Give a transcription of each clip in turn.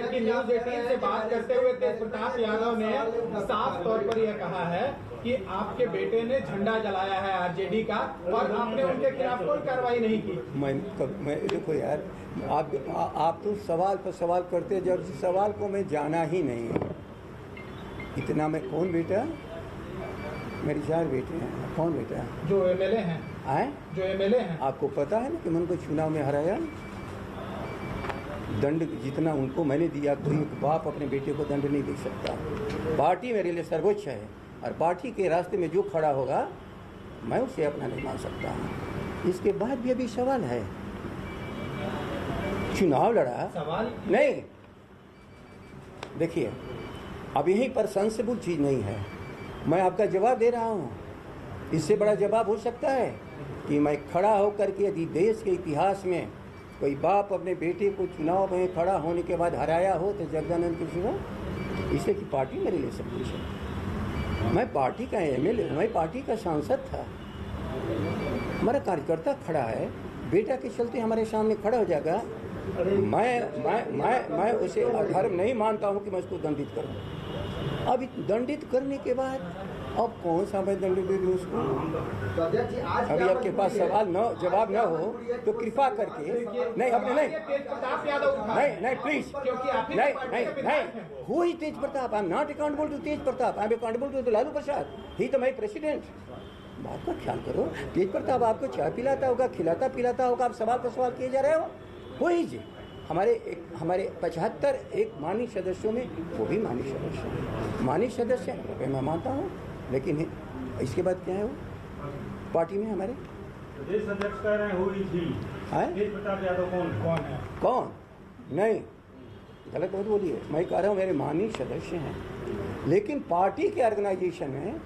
कि न्यूज 18 से बात करते हुए तेज प्रताप यादव ने साफ तौर पर यह कहा है कि आपके बेटे ने झंडा जलाया है आरजेडी का और आपने उनके खिलाफ कोई कार्रवाई नहीं की। मैं देखो यार, आप तो सवाल पर सवाल करते, जब सवाल को मैं जाना ही नहीं। इतना मैं कौन बेटा, मेरे 4 बेटे हैं। कौन बेटा जो एमएलए हैं? जो एमएलए हैं, आपको पता है ना कि मैं उनको चुनाव में हराया। दंड जितना उनको मैंने दिया, कोई बाप अपने बेटे को दंड नहीं दे सकता। पार्टी मेरे लिए सर्वोच्च है और पार्टी के रास्ते में जो खड़ा होगा मैं उसे अपना नहीं मान सकता। इसके बाद भी अभी सवाल है, चुनाव लड़ा सवाल नहीं। देखिए, अब यहीं पर सेंसिबल चीज नहीं है। मैं आपका जवाब दे रहा हूँ। इससे बड़ा जवाब हो सकता है कि मैं खड़ा होकर के यदि देश के इतिहास में कोई बाप अपने बेटे को चुनाव में खड़ा होने के बाद हराया हो तो जगदानंद के सिवा, इसलिए कि पार्टी मेरे लिए सब कुछ है। मैं पार्टी का एमएलए हूँ, मैं पार्टी का सांसद था। हमारा कार्यकर्ता खड़ा है, बेटा के चलते हमारे सामने खड़ा हो जाएगा। मैं उसे अधर्म नहीं मानता हूँ कि मैं उसको दंडित करूँ। अब दंडित करने के बाद अब कौन सा मैं दंड दे दूँ उसको? अभी आपके पास सवाल न जवाब न हो तो कृपा करके नहीं प्लीज नहीं who is Tej Pratap? I am not accountable to Tej Pratap, I am accountable to Lalu Prasad. ही तो माय प्रेसिडेंट। बात का ख्याल करो। तेज प्रताप आपको चाय पिलाता होगा, खिलाता पिलाता होगा, आप सवाल पर सवाल किए जा रहे हो। वही जी हमारे 75 एक माननीय सदस्यों में वो भी माननीय सदस्य हैं। माननीय सदस्य मैं मानता हूँ, लेकिन इसके बाद क्या है वो पार्टी में हमारे प्रदेश अध्यक्ष कह रहे हैं हुई थी तेज प्रताप यादव कौन है? कौन नहीं, गलत मत बोलिए। मैं कह रहा हूँ मेरे माननीय सदस्य हैं, लेकिन पार्टी के ऑर्गेनाइजेशन में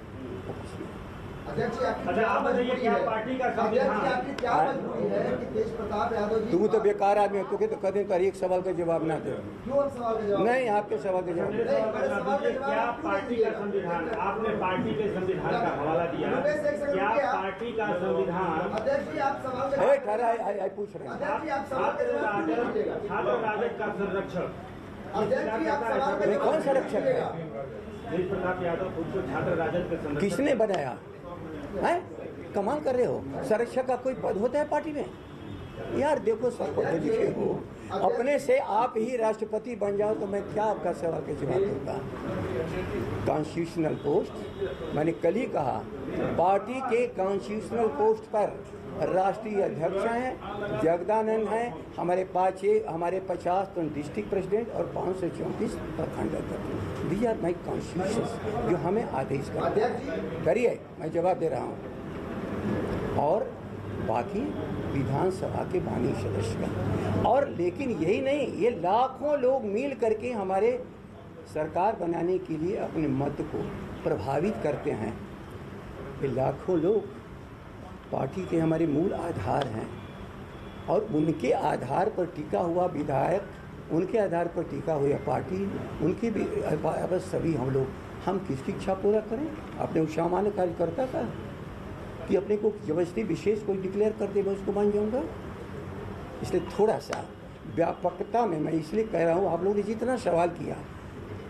आप बताइए क्या पार्टी का संविधान क्या मजबूरी है कि तेज प्रताप यादव जी? तुम तो बेकार आदमी हो, तो कदम कर एक सवाल का जवाब ना दे। क्यों सवाल का जवाब नहीं, आपके सवाल का जवाब क्या पार्टी का संविधान? आपने पार्टी के संविधान का हवाला दिया, क्या पार्टी का संविधान? अध्यक्ष जी आप सवाल का पूछ रहे हैं। अध्यक्ष जी आप सवाल का जवाब दीजिएगा। छात्र राजद का संरक्षक अध्यक्ष जी आप सवाल का कौन संरक्षक है? तेज प्रताप यादव खुद को छात्र राजद के संरक्षक किसने बनाया है? कमाल कर रहे हो। संरक्षक का कोई पद होता है पार्टी में? यार देखो, सब पढ़े लिखे हो, अपने से आप ही राष्ट्रपति बन जाओ तो मैं क्या आपका सवाल का जवाब दूंगा? कॉन्स्टिट्यूशनल पोस्ट, मैंने कल ही कहा, पार्टी के कॉन्स्टिट्यूशनल पोस्ट पर राष्ट्रीय अध्यक्ष हैं, जगदानंद हैं, हमारे 50 डिस्ट्रिक्ट प्रेसिडेंट और 534 प्रखंड अध्यक्ष। दीज आर माई कॉन्स्टिट्यूशन जो हमें आदेश करिए। मैं जवाब दे रहा हूँ। और बाकी विधानसभा के माननीय सदस्य का, और लेकिन यही नहीं, ये लाखों लोग मिल करके हमारे सरकार बनाने के लिए अपने मत को प्रभावित करते हैं। ये लाखों लोग पार्टी के हमारे मूल आधार हैं और उनके आधार पर टिका हुआ विधायक, उनके आधार पर टिका हुआ पार्टी, उनकी भी बस सभी हम किसकी इच्छा पूरा करें? अपने सामान्य कार्यकर्ता का, कि अपने को जबरदस्ती विशेष कोई डिक्लेयर कर दे मैं उसको मान जाऊंगा? इसलिए थोड़ा सा व्यापकता में मैं इसलिए कह रहा हूँ। आप लोगों ने जितना सवाल किया,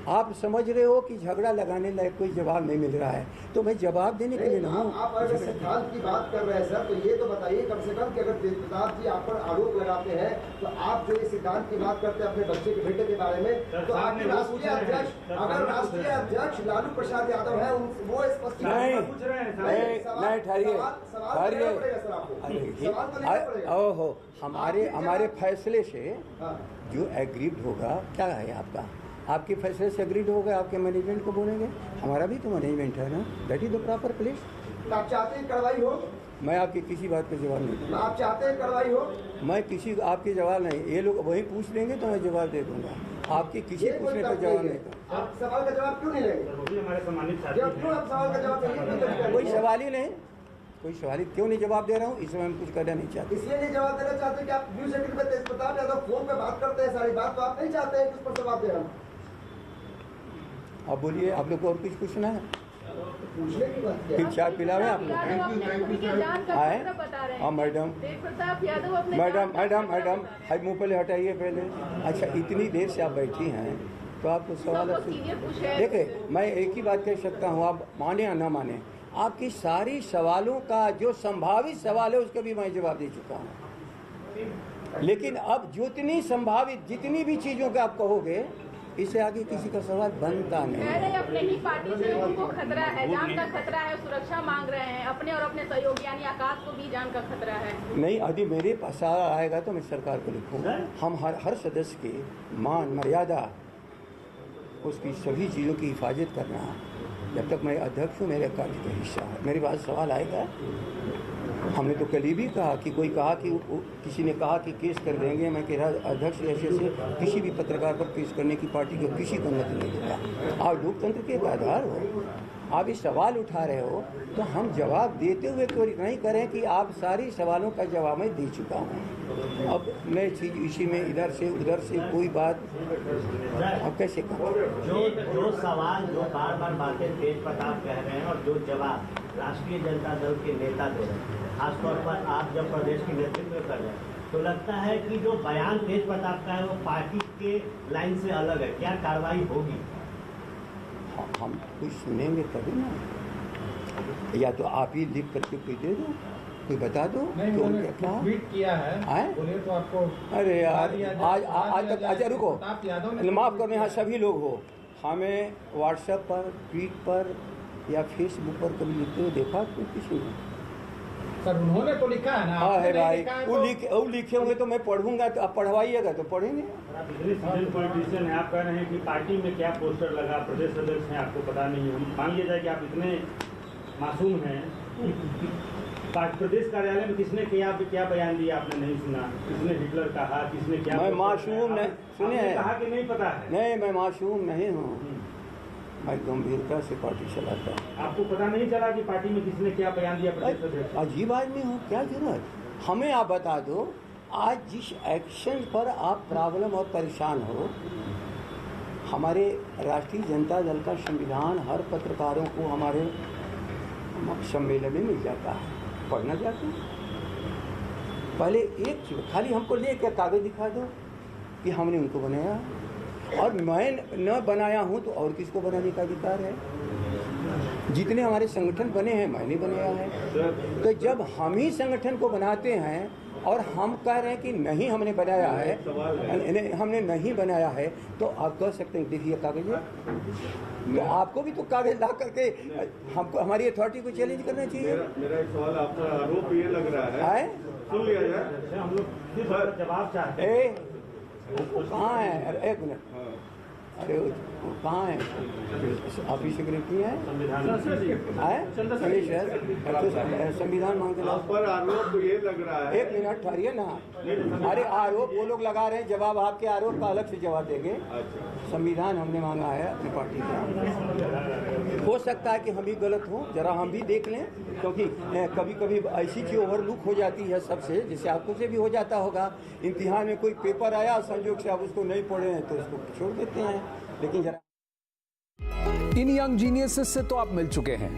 आप समझ रहे हो कि झगड़ा लगाने लायक कोई जवाब नहीं मिल रहा है, तो मैं जवाब देने के लिए ना हूँ। आप अगर सिद्धांत की बात कर रहे हैं सर, तो ये तो बताइए कम से कम कि अगर तेज प्रताप जी आप पर आरोप लगाते हैं, तो आप जो ये सिद्धांत की बात करते हैं अपने बच्चे के बेटे के बारे में, तो आपके राष्ट्रीय अध्यक्ष, अगर राष्ट्रीय अध्यक्ष लालू प्रसाद यादव है, वो स्पष्ट नहीं ठहरिए। ओहो, हमारे फैसले से जो एग्रीड होगा, क्या है आपका, आपके फैसले से एग्रीड हो गए, आपके मैनेजमेंट को बोलेंगे। हमारा भी तो मैनेजमेंट है ना, that is the proper place. आप चाहते हैं कार्रवाई हो? मैं आपकी किसी बात पे जवाब नहीं दूंगा। आप चाहते हैं कार्रवाई हो? मैं किसी आपके जवाब नहीं, ये लोग वही पूछ लेंगे तो मैं जवाब दे दूंगा। आपके किसी पूछने पर जवाब नहीं दूंगा। आप सवाल का जवाब क्यों नहीं लेंगे? हमारे सम्मानित क्यों आप सवाल का जवाब नहीं? कोई सवाल ही नहीं, कोई सवाल ही क्यों नहीं जवाब दे रहा हूँ? इसमें हम कुछ करना नहीं चाहते। इसलिए नहीं जवाब देना चाहते कि आप न्यूज 18 पे तेज प्रताप यादव फोन पे बात करते हैं सारी बात, तो आप नहीं चाहते हैं कि उस पर जवाब दे रहा हूँ। आप बोलिए, आप लोग को और कुछ पूछना है? पूछने की बात क्या फिर चाय पिलावे आप लोग आए? हाँ मैडम, मैडम हाथ मुँह पहले हटाइए पहले। अच्छा, इतनी देर से आप बैठी हैं तो आपको सवाल देखिए, मैं एक ही बात कह सकता हूँ, आप माने या ना माने, आपकी सारी सवालों का जो संभावित सवाल है उसका भी मैं जवाब दे चुका हूँ। लेकिन अब जितनी संभावित जितनी भी चीज़ों का आप कहोगे, इससे आगे किसी का सवाल बनता नहीं। अपने ही पार्टी से उनको खतरा है, जान का खतरा है, सुरक्षा मांग रहे हैं अपने और अपने सहयोगी यानी आकाश को भी जान का खतरा है। नहीं, यदि मेरे पास आएगा तो मैं सरकार को लिखूंगा। हम हर सदस्य की मान मर्यादा, उसकी सभी चीज़ों की हिफाजत करना, जब तक मैं अध्यक्ष हूँ मेरे कार्य का हिस्सा है। मेरे पास सवाल आएगा। हमने तो कल ही भी कहा कि कोई कहा कि किसी ने कहा कि केस कर देंगे, मैं कह रहा अध्यक्ष ऐसे किसी भी पत्रकार पर केस करने की पार्टी को किसी को अनुमति नहीं देता। आप लोकतंत्र के एक आधार हो, आप इस सवाल उठा रहे हो तो हम जवाब देते हुए कोई नहीं करें कि आप सारी सवालों का जवाब मैं दे चुका हूँ। अब मैं चीज़ इसी में इधर से उधर से कोई बात अब कैसे करूँ? जो सवाल जो बार बार बातें तेज प्रताप कह रहे हैं और जो जवाब राष्ट्रीय जनता दल के नेता दे रहे हैं, खासतौर पर आप जब प्रदेश की नेतृत्व कर रहे हैं, तो लगता है कि जो बयान तेज प्रताप का है वो पार्टी के लाइन से अलग है। क्या कार्रवाई होगी? हम कुछ सुनेंगे तभी ना, या तो आप ही लिख करके कोई दे दो, कोई बता दो नहीं, तो उन्होंने क्या ट्वीट किया है, बोले तो आपको। अरे यार, आज तक अच्छा रुको, माफ़ करना, यहाँ सभी लोग हो, हमें व्हाट्सएप पर, ट्वीट पर या फेसबुक पर कभी लिखते हुए देखा तो किसी ने? सर उन्होंने तो लिखा है ना। हाँ है भाई, वो लिखे होंगे तो मैं पढ़ूंगा, तो आप पढ़वाइएगा तो पढ़ेंगे। आप इतने सीनियर पॉलिटिशियन हैं, आप कह रहे हैं कि पार्टी में क्या पोस्टर लगा, प्रदेश अध्यक्ष हैं, आपको पता नहीं है। मान लिया जाए कि आप इतने मासूम हैं, प्रदेश कार्यालय में किसने क्या बयान दिया आपने नहीं सुना? किसने हिटलर कहा, किसने क्या? मैं मासूम नहीं, सुनिए, कहा कि नहीं पता है? नहीं, मैं मासूम नहीं हूँ, मैं गंभीरता से पार्टी चलाता हूँ। आपको पता नहीं चला कि पार्टी में किसने क्या बयान दिया प्रदेश अध्यक्ष? अजीब आदमी हो, क्या जरूरत? हमें आप बता दो, आज जिस एक्शन पर आप प्रॉब्लम और परेशान हो, हमारे राष्ट्रीय जनता दल का संविधान हर पत्रकारों को हमारे सम्मेलन में मिल जाता है, पढ़ना चाहते हैं? पहले एक चीज खाली हमको लेकर कागज दिखा दो कि हमने उनको बनाया, और मैं न बनाया हूं तो और किसको बनाने का अधिकार है? जितने हमारे संगठन बने हैं मैंने बनाया है। तो जब हम ही संगठन को बनाते हैं और हम कह रहे हैं कि नहीं हमने बनाया है, हमने नहीं बनाया है, तो आप कह सकते हैं देखिए कागज है। तो आपको भी तो कागज ला करके हमको हमारी अथॉरिटी को चैलेंज करना चाहिए। मेरा एक सवाल आपका, आरोप ये लग रहा है, सुन लिया जाए, हम लोग जवाब चाहते हैं। कहाँ है? अरे एक मिनट, अरे वो कहाँ है? ऑफिस सेक्रेटरी है, संविधान मांग के पर आरोप ये लग रहा है। एक मिनट ठहरिए ना। अरे आरोप वो लोग लगा रहे हैं, जवाब आपके आरोप का अलग से जवाब देंगे। संविधान हमने मांगा है अपनी पार्टी का। हो सकता है कि हम भी गलत हों, जरा हम भी देख लें, क्योंकि कभी कभी ऐसी चीज़ ओवरलुक हो जाती है सबसे, जैसे आपको से भी हो जाता होगा। इम्तिहान में कोई पेपर आया, संयोग से आप उसको नहीं पढ़े हैं तो उसको छोड़ देते हैं, लेकिन जरा इन यंग जीनियसेस से तो आप मिल चुके हैं,